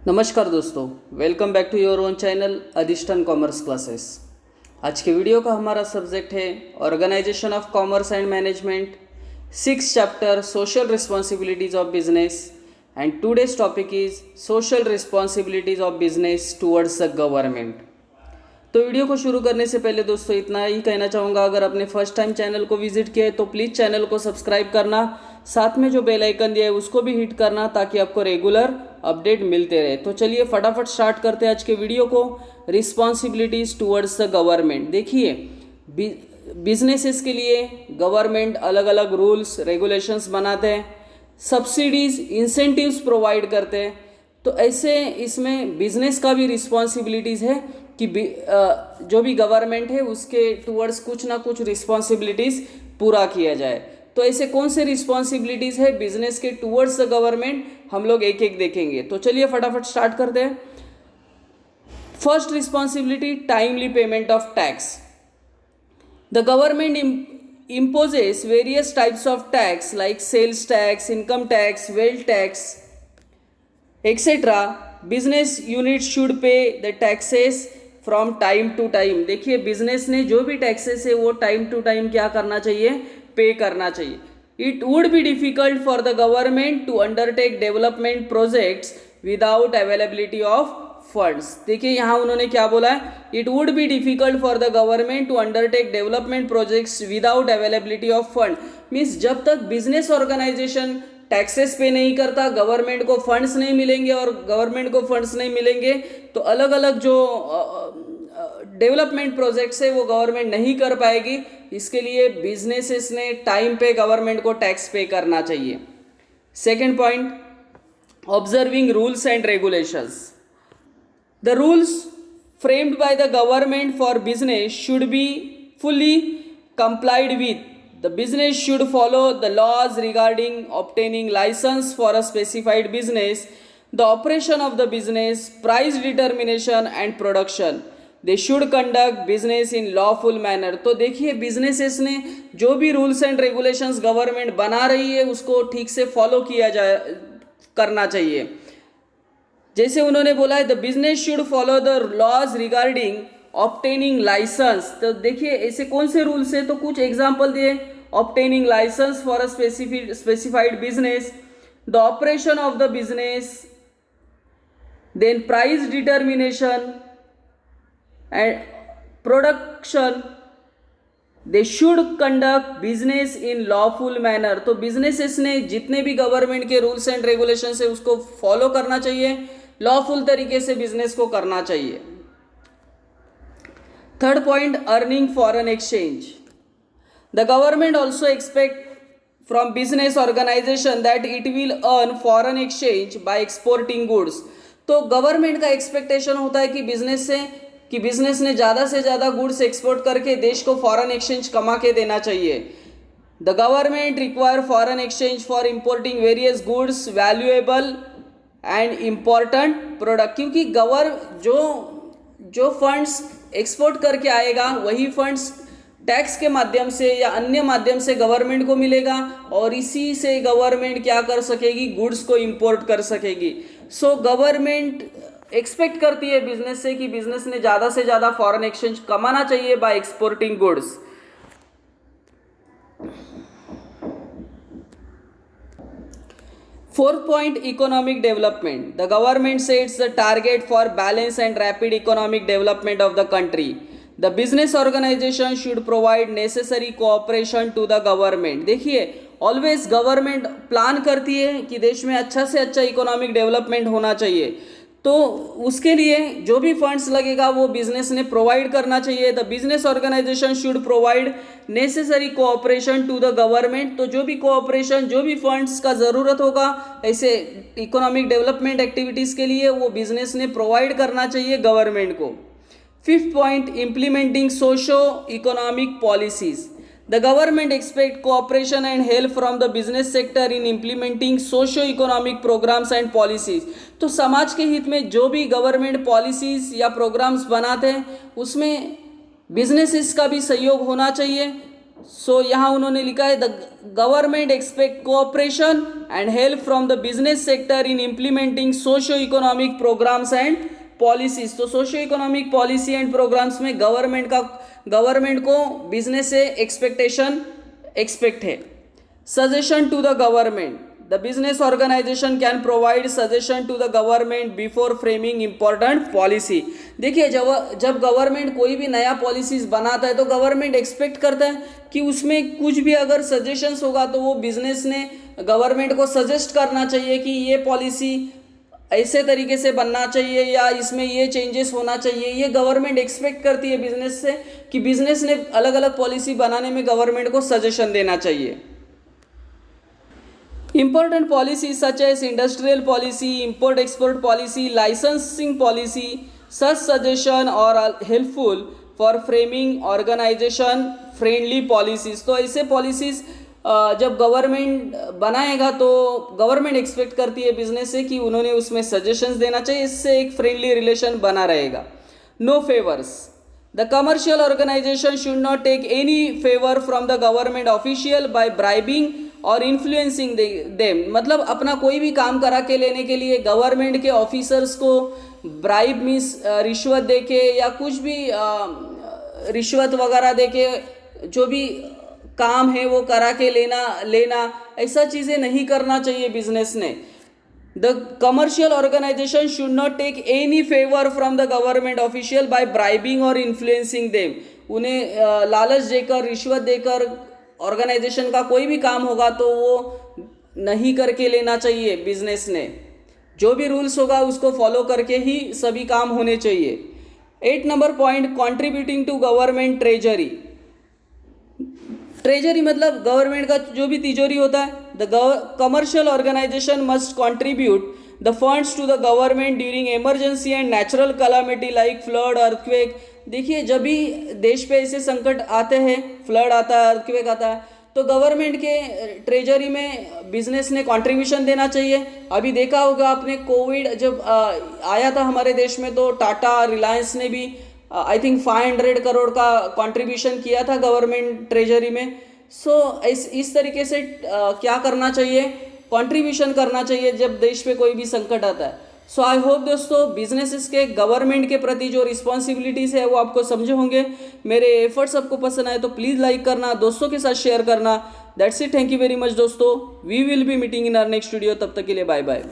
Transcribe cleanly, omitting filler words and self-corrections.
नमस्कार दोस्तों, welcome back to your own channel Adhishthan commerce classes. आज के वीडियो का हमारा सब्जेक्ट है organisation of commerce and management, 6th chapter social responsibilities of business and today's topic is social responsibilities of business towards the government. तो video को शुरू करने से पहले दोस्तों इतना ही कहना चाहूँगा, अगर आपने फर्स्ट टाइम चैनल को विजिट किया है तो प्लीज़ चैनल को सब्सक्राइब करना, साथ में जो बेल आइकन दिया है उसको भी हिट करना ताकि आपको रेगुलर अपडेट मिलते रहे। तो चलिए फटाफट स्टार्ट करते हैं आज के वीडियो को। Responsibilities towards the government. देखिए, बिजनेसेस के लिए गवर्नमेंट अलग अलग रूल्स रेगुलेशंस बनाते हैं, सब्सिडीज़ इंसेंटिव्स प्रोवाइड करते हैं। तो ऐसे इसमें बिजनेस का भी रिस्पॉन्सिबिलिटीज़ है कि जो भी गवर्नमेंट है उसके टुवर्ड्स कुछ ना कुछ रिस्पॉन्सिबिलिटीज़ पूरा किया जाए। तो ऐसे कौन से रिस्पॉन्सिबिलिटीज़ है बिजनेस के टुवर्ड्स द गवर्नमेंट, हम लोग एक एक देखेंगे। तो चलिए फटाफट स्टार्ट करते हैं। First responsibility, timely payment of tax. The government imposes various types of tax like sales tax, income tax, wealth tax, etc. Business units should pay the taxes from time to time। देखिए, business ने जो भी taxes है वो time to time क्या करना चाहिए, pay करना चाहिए। It would be difficult for the government to undertake development projects without availability of funds. देखिए यहाँ उन्होंने क्या बोला है, it would be difficult for the government to undertake development projects without availability of fund. Means जब तक business organisation taxes पे नहीं करता, गवर्नमेंट को फंड्स नहीं मिलेंगे, और गवर्नमेंट को फंड्स नहीं मिलेंगे तो अलग अलग जो डेवलपमेंट प्रोजेक्ट्स है वो गवर्नमेंट नहीं कर पाएगी। इसके लिए बिजनेसेस ने टाइम पे गवर्नमेंट को टैक्स पे करना चाहिए। Second point, observing rules and regulations. The rules framed by the government for business should be fully complied with. The business should follow the laws regarding obtaining license for a specified business, the operation of the business, price determination and production. They should conduct business in lawful manner. तो देखिए, businesses ने जो भी rules and regulations government बना रही है उसको ठीक से फॉलो किया जाए, करना चाहिए। जैसे उन्होंने बोला है the business should follow the laws regarding obtaining licence. तो देखिए ऐसे कौन से रूल्स है, तो कुछ एग्जांपल दिए। Obtaining licence for a specified business, the operation of the business, then price determination and production. They should conduct business in lawful manner. तो बिजनेसेस ने जितने भी गवर्नमेंट के रूल्स एंड रेगुलेशंस है उसको फॉलो करना चाहिए, लॉफुल तरीके से बिजनेस को करना चाहिए। Third point, earning foreign exchange. The government also expect from business organisation that it will earn foreign exchange by exporting goods. तो गवर्नमेंट का एक्सपेक्टेशन होता है कि बिजनेस ने ज़्यादा से ज़्यादा गुड्स एक्सपोर्ट करके देश को फॉरेन एक्सचेंज कमा के देना चाहिए। The government require foreign exchange for importing various goods valuable and important product. क्योंकि जो फंड्स एक्सपोर्ट करके आएगा वही फंड्स टैक्स के माध्यम से या अन्य माध्यम से गवर्नमेंट को मिलेगा, और इसी से गवर्नमेंट क्या कर सकेगी, गुड्स को इंपोर्ट कर सकेगी। सो गवर्नमेंट एक्सपेक्ट करती है बिजनेस से कि बिजनेस ने ज़्यादा से ज़्यादा फॉरेन एक्सचेंज कमाना चाहिए by exporting goods. Fourth point, economic development. The government sets the target for balanced and rapid economic development of the country. The business organization should provide necessary cooperation to the government. देखिए, always government plan करती है कि देश में अच्छा से अच्छा economic development होना चाहिए, तो उसके लिए जो भी फंड्स लगेगा वो बिजनेस ने प्रोवाइड करना चाहिए। The business organisation should provide necessary cooperation to the government. तो जो भी कोऑपरेशन, जो भी फंड्स का ज़रूरत होगा ऐसे इकोनॉमिक डेवलपमेंट एक्टिविटीज़ के लिए, वो बिजनेस ने प्रोवाइड करना चाहिए गवर्नमेंट को। Fifth point, implementing socio economic policies. The government expect cooperation and help from the business sector in implementing socio-economic programs and policies। तो समाज के हित में जो भी गवर्नमेंट पॉलिसीज या प्रोग्राम्स बनाते हैं उसमें बिजनेसेस का भी सहयोग होना चाहिए, सो यहाँ उन्होंने लिखा है the government expect cooperation and help from the business sector in implementing socio economic programmes and policies. तो socio economic policy and programmes में गवर्नमेंट को बिजनेस से एक्सपेक्ट है। Suggestion to the government, the business organization can provide suggestion to the government before framing important policy. देखिए जब government कोई भी नया पॉलिसीज बनाता है तो गवर्नमेंट एक्सपेक्ट करता है कि उसमें कुछ भी अगर सजेशंस होगा तो वो बिजनेस ने गवर्नमेंट को सजेस्ट करना चाहिए कि ये पॉलिसी ऐसे तरीके से बनना चाहिए या इसमें ये चेंजेस होना चाहिए। ये गवर्नमेंट एक्सपेक्ट करती है बिजनेस से कि बिजनेस ने अलग अलग पॉलिसी बनाने में गवर्नमेंट को सजेशन देना चाहिए। Important policies such as industrial policy, import-export policy, licensing policy, such suggestion are helpful for framing organization friendly policies। तो ऐसे policies जब गवर्नमेंट बनाएगा तो गवर्नमेंट एक्सपेक्ट करती है बिजनेस से कि उन्होंने उसमें सजेशंस देना चाहिए, इससे एक फ्रेंडली रिलेशन बना रहेगा। No favours, the commercial organisation should not take any favour from the government official by bribing और इन्फ्लुएंसिंग देम। मतलब अपना कोई भी काम करा के लेने के लिए गवर्नमेंट के ऑफिसर्स को ब्राइब मीन्स रिश्वत दे के या कुछ भी रिश्वत वगैरह दे के जो भी काम है वो करा के लेना ऐसा चीज़ें नहीं करना चाहिए बिजनेस ने। The commercial organisation should not take any favour from the government official by bribing और इन्फ्लुएंसिंग देम। उन्हें लालच देकर रिश्वत देकर ऑर्गेनाइजेशन का कोई भी काम होगा तो वो नहीं करके लेना चाहिए बिजनेस ने। जो भी रूल्स होगा उसको फॉलो करके ही सभी काम होने चाहिए। 8 number point, contributing to government treasury. Treasury मतलब गवर्नमेंट का जो भी तिजोरी होता है। The commercial organisation must contribute the funds to the government during emergency and natural calamity like flood, earthquake. देखिए जब भी देश पे ऐसे संकट आते हैं, फ्लड आता है, अर्थक्वेक आता है, तो गवर्नमेंट के ट्रेजरी में बिजनेस ने कंट्रीब्यूशन देना चाहिए। अभी देखा होगा आपने कोविड जब आया था हमारे देश में तो टाटा रिलायंस ने भी आई थिंक 500 करोड़ का कंट्रीब्यूशन किया था गवर्नमेंट ट्रेजरी में। सो इस तरीके से क्या करना चाहिए, कंट्रीब्यूशन करना चाहिए जब देश पे कोई भी संकट आता है। सो आई होप दोस्तों बिजनेसेस के गवर्नमेंट के प्रति जो रिस्पॉन्सिबिलिटीज़ है वो आपको समझे होंगे। मेरे एफर्ट्स आपको पसंद आए तो प्लीज़ लाइक करना, दोस्तों के साथ शेयर करना। That's it, thank you very much दोस्तों। We will be meeting in our next video. तब तक के लिए बाय बाय।